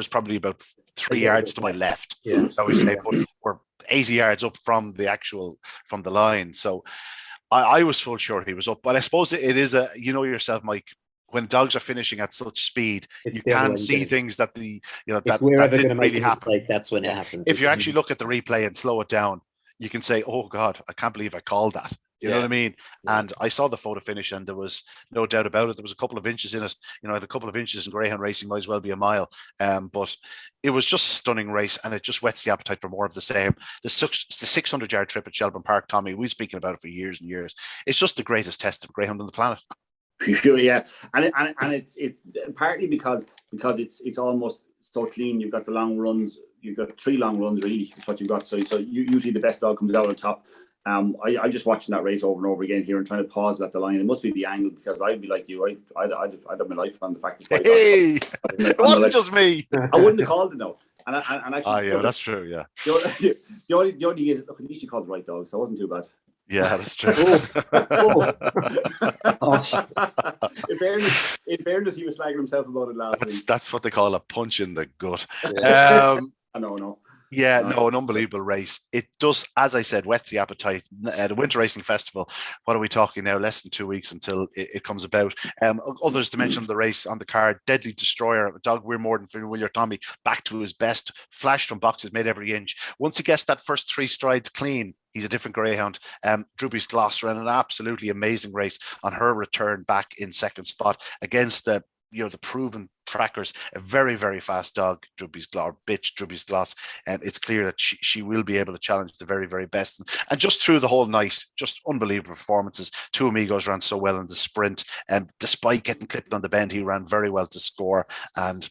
probably about 3 yards to my left. Yeah. I would say, but we're 80 yards up from the line. So I was full sure he was up. But I suppose it is yourself, Mike. When dogs are finishing at such speed, you can see things that that didn't really happen. That's when it happens. If you actually look at the replay and slow it down, you can say, oh God, I can't believe I called that. You know what I mean? And I saw the photo finish, and there was no doubt about it. There was a couple of inches in it. You know, at a couple of inches in greyhound racing might as well be a mile. But it was just a stunning race, and it just whets the appetite for more of the same. The 600-yard trip at Shelbourne Park, Tommy, we've spoken about it for years and years. It's just the greatest test of greyhound on the planet. Yeah, and it's partly because it's almost so clean. You've got the long runs. You've got 3 long runs really. Is what you've got. So usually the best dog comes out on top. I'm just watching that race over and over again here and trying to pause it at the line. It must be the angle, because I'd be like you. I'd have my life on the fact that it wasn't just me. I wouldn't have called it now. And actually, that's true. Yeah. The only thing is, look, at least you called the right dog, so it wasn't too bad. Yeah, that's true. In fairness, he was slagging himself about it last week. That's what they call a punch in the gut. I know. Yeah, no, an unbelievable race. It does, as I said, whet the appetite. The Winter Racing Festival, what are we talking now? Less than 2 weeks until it comes about. Others to mention the race on the card: Deadly Destroyer, a dog we're more than familiar, Tommy, back to his best, flashed from boxes, made every inch. Once he gets that first 3 strides clean, he's a different greyhound. Droopy's Gloss ran an absolutely amazing race on her return back in second spot against the proven trackers. A very, very fast dog, Droopy's Gloss. And it's clear that she will be able to challenge the very, very best. And just through the whole night, just unbelievable performances. 2 Amigos ran so well in the sprint, and despite getting clipped on the bend, he ran very well to score. And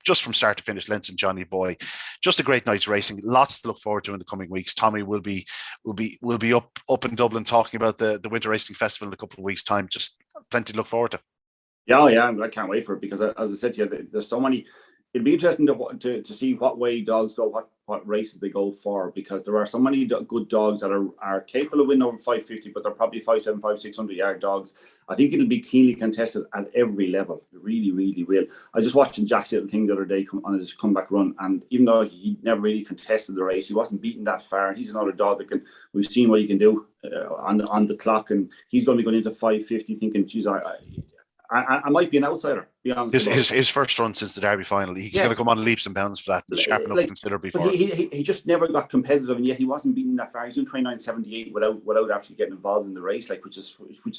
just from start to finish, Lentz and Johnny Boy, just a great night's racing. Lots to look forward to in the coming weeks. Tommy will be up in Dublin talking about the Winter Racing Festival in a couple of weeks' time. Just plenty to look forward to. Yeah, I can't wait for it, because as I said to you, there's so many. It'd be interesting to see what way dogs go, what races they go for, because there are so many good dogs that are capable of winning over 550, but they're probably 575, 600-yard dogs. I think it'll be keenly contested at every level. It really, really will. I was just watching Jack's little thing the other day on his comeback run, and even though he never really contested the race, he wasn't beaten that far. He's another dog that we've seen what he can do on the clock, and he's going to be going into 550 thinking, geez, I might be an outsider. Be honest. His first run since the Derby final, he's going to come on leaps and bounds for that. Sharpen up considerably for it. He just never got competitive, and yet he wasn't beaten that far. He's doing 29.78 without actually getting involved in the race, which is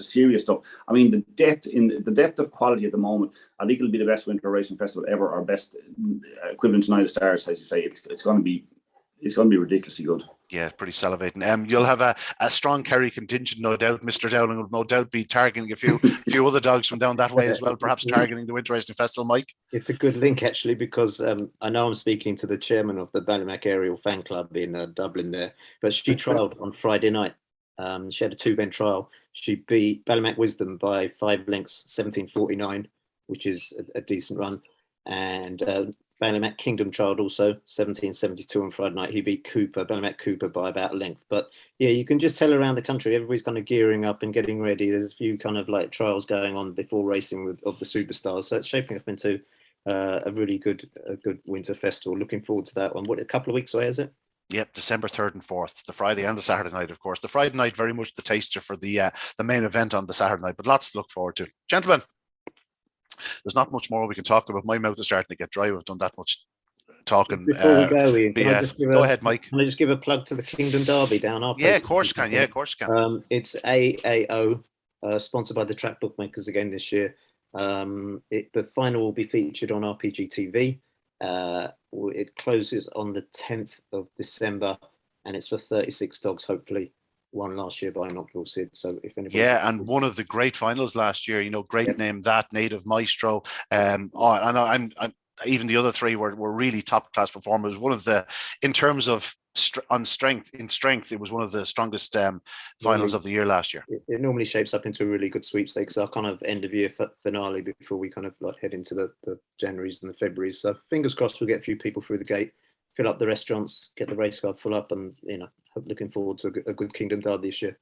serious stuff. I mean, the depth of quality at the moment, I think it'll be the best Winter Racing Festival ever, or best equivalent to Night of Stars, as you say. It's going to be ridiculously good. Yeah, pretty salivating. You'll have a strong Kerry contingent, no doubt. Mr. Dowling will no doubt be targeting a few other dogs from down that way as well, perhaps targeting the Winter Racing Festival. Mike? It's a good link, actually, because I know I'm speaking to the chairman of the Ballymac Aerial Fan Club in Dublin there, but she trialled on Friday night. She had a 2-bend trial. She beat Ballymac Wisdom by 5 lengths, 17.49, which is a decent run. And Ballymac Kingdom trialled also 17.72 on Friday night. He beat Ballymac Cooper by about a length. But yeah, you can just tell around the country, everybody's kind of gearing up and getting ready. There's a few kind of trials going on before racing of the superstars. So it's shaping up into a really good winter festival. Looking forward to that one. What, a couple of weeks away, is it? Yep, December 3rd and 4th, the Friday and the Saturday night, of course. The Friday night very much the taster for the main event on the Saturday night, but lots to look forward to. Gentlemen, there's not much more we can talk about. My mouth is starting to get dry. We've done that much talking. Before we go, Ian, go ahead, Mike. Can I just give a plug to the Kingdom Derby down our place? Yeah, of course you can. Yeah, of course you can. It's AAO, sponsored by the Track Bookmakers again this year. The final will be featured on RPG TV. It closes on the 10th of December, and it's for 36 dogs, hopefully. Won last year by Inoculable Sid. So if anybody, and one of the great finals last year, great name, that Native Maestro, and even the other 3 were really top class performers. One of the, in terms of strength, it was one of the strongest finals of the year last year. It normally shapes up into a really good sweepstakes, our kind of end of year finale before we kind of head into the Januaries and the Februaries. So fingers crossed we'll get a few people through the gate, fill up the restaurants, get the race card full up, and looking forward to a good Kingdom Derby this year.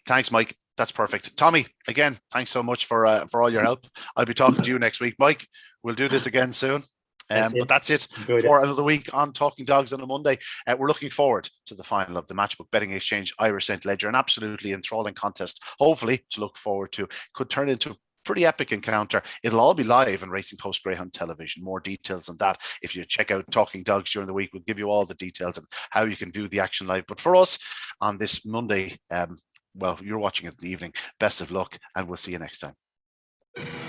Thanks, Mike. That's perfect. Tommy, again, thanks so much for all your help. I'll be talking to you next week. Mike, we'll do this again soon. But that's it for another week on Talking Dogs on a Monday. We're looking forward to the final of the Matchbook Betting Exchange Irish St. Ledger, an absolutely enthralling contest, hopefully to look forward to. Could turn into pretty epic encounter. It'll all be live on Racing Post Greyhound Television. More details on that, if you check out Talking Dogs during the week, we'll give you all the details and how you can view the action live. But for us on this Monday, well, you're watching it in the evening. Best of luck, and we'll see you next time.